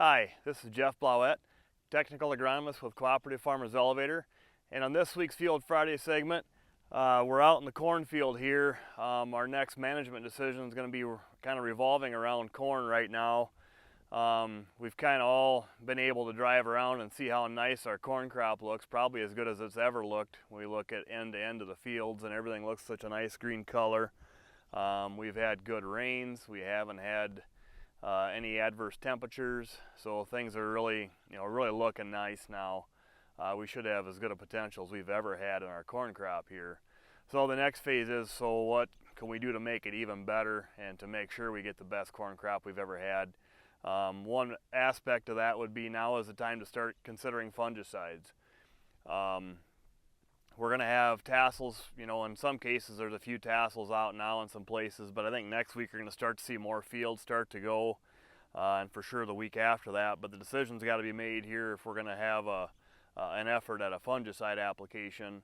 Hi, this is Jeff Blauette, technical agronomist with Cooperative Farmers Elevator. And on this week's Field Friday segment, we're out in the cornfield here. Our next management decision is going to be kind of revolving around corn right now. We've kind of all been able to drive around and see how nice our corn crop looks, probably as good as it's ever looked when we look at end to end of the fields, and everything looks such a nice green color. We've had good rains. We haven't had any adverse temperatures, so things are really looking nice now. We should have as good a potential as we've ever had in our corn crop here. So the next phase is, so what can we do to make it even better and to make sure we get the best corn crop we've ever had? One aspect of that would be now is the time to start considering fungicides. We're going to have tassels, in some cases there's a few tassels out now in some places, but I think next week you're going to start to see more fields start to go, and for sure the week after that. But the decision's got to be made here if we're going to have an effort at a fungicide application.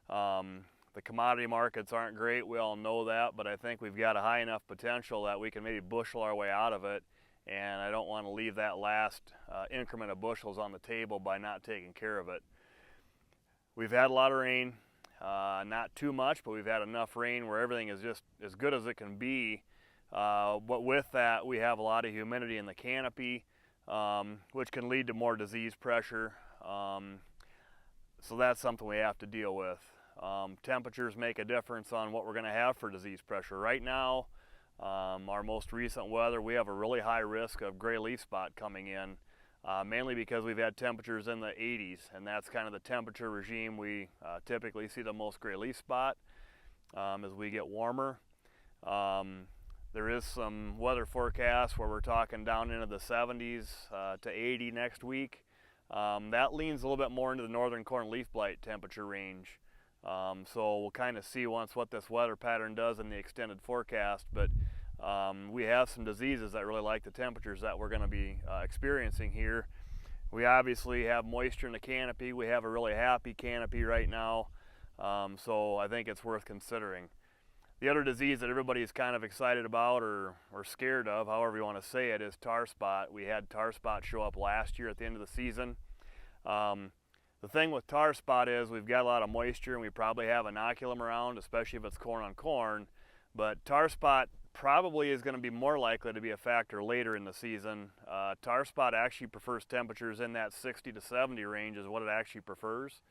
The commodity markets aren't great, we all know that, but I think we've got a high enough potential that we can maybe bushel our way out of it, and I don't want to leave that last increment of bushels on the table by not taking care of it. We've had a lot of rain, not too much, but we've had enough rain where everything is just as good as it can be. But with that, we have a lot of humidity in the canopy, which can lead to more disease pressure. So that's something we have to deal with. Temperatures make a difference on what we're going to have for disease pressure. Right now, our most recent weather, we have a really high risk of gray leaf spot coming in. Mainly because we've had temperatures in the 80s, and that's kind of the temperature regime we typically see the most gray leaf spot as we get warmer. There is some weather forecast where we're talking down into the 70s to 80 next week. That leans a little bit more into the northern corn leaf blight temperature range. So we'll kind of see once what this weather pattern does in the extended forecast, but we have some diseases that really like the temperatures that we're going to be experiencing here. We obviously have moisture in the canopy. We have a really happy canopy right now, so I think it's worth considering. The other disease that everybody's kind of excited about or scared of, however you want to say it, is tar spot. We had tar spot show up last year at the end of the season. The thing with tar spot is we've got a lot of moisture and we probably have inoculum around, especially if it's corn on corn, but tar spot probably is going to be more likely to be a factor later in the season. Tar spot actually prefers temperatures in that 60 to 70 range is what it actually prefers.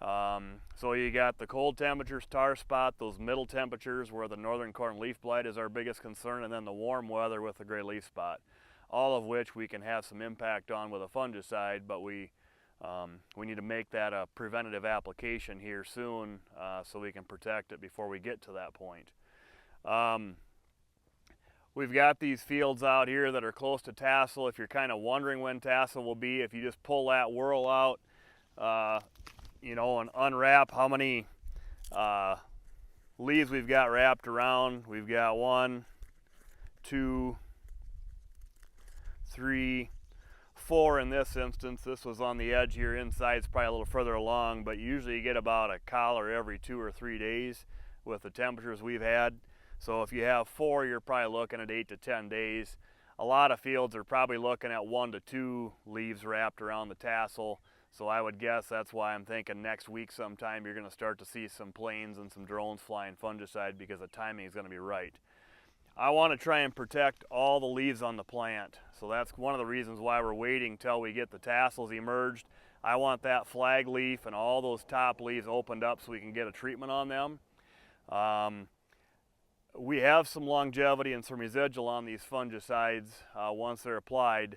So you got the cold temperatures, tar spot, those middle temperatures where the northern corn leaf blight is our biggest concern, and then the warm weather with the gray leaf spot, all of which we can have some impact on with a fungicide, but we need to make that a preventative application here soon so we can protect it before we get to that point. We've got these fields out here that are close to tassel. If you're kind of wondering when tassel will be, if you just pull that whirl out, and unwrap how many leaves we've got wrapped around. We've got 1, 2, 3, 4 in this instance. This was on the edge here. Inside's probably a little further along, but usually you get about a collar every 2 or 3 days with the temperatures we've had. So if you have 4, you're probably looking at 8 to 10 days. A lot of fields are probably looking at 1 to 2 leaves wrapped around the tassel. So I would guess that's why I'm thinking next week sometime you're going to start to see some planes and some drones flying fungicide because the timing is going to be right. I want to try and protect all the leaves on the plant. So that's one of the reasons why we're waiting till we get the tassels emerged. I want that flag leaf and all those top leaves opened up so we can get a treatment on them. We have some longevity and some residual on these fungicides once they're applied,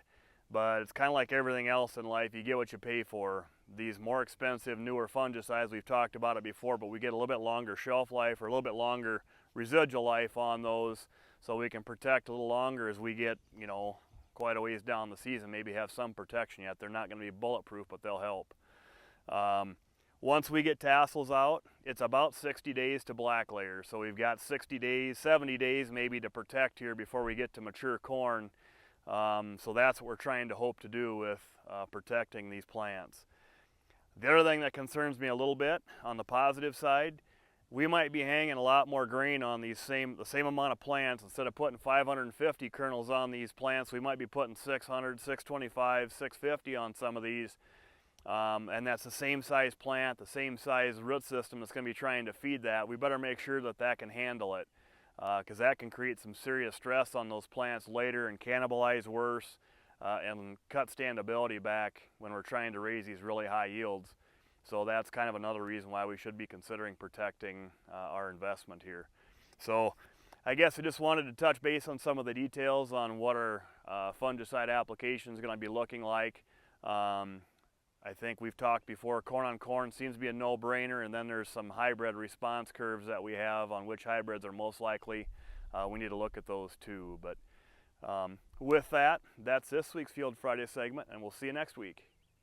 but it's kind of like everything else in life. You get what you pay for. These more expensive, newer fungicides, we've talked about it before, but we get a little bit longer shelf life or a little bit longer residual life on those, so we can protect a little longer as we get, quite a ways down the season, maybe have some protection yet. They're not going to be bulletproof, but they'll help. Once we get tassels out, it's about 60 days to black layer. So we've got 60 days, 70 days maybe to protect here before we get to mature corn. So that's what we're trying to hope to do with protecting these plants. The other thing that concerns me a little bit on the positive side we might be hanging a lot more grain on the same amount of plants. Instead of putting 550 kernels on these plants, we might be putting 600, 625, 650 on some of these. And that's the same size plant, the same size root system that's going to be trying to feed that. We better make sure that that can handle it, because that can create some serious stress on those plants later and cannibalize worse and cut standability back when we're trying to raise these really high yields. So that's kind of another reason why we should be considering protecting our investment here. So I guess I just wanted to touch base on some of the details on what our fungicide application is going to be looking like. I think we've talked before, corn on corn seems to be a no-brainer, and then there's some hybrid response curves that we have on which hybrids are most likely. We need to look at those too. But with that, that's this week's Field Friday segment, and we'll see you next week.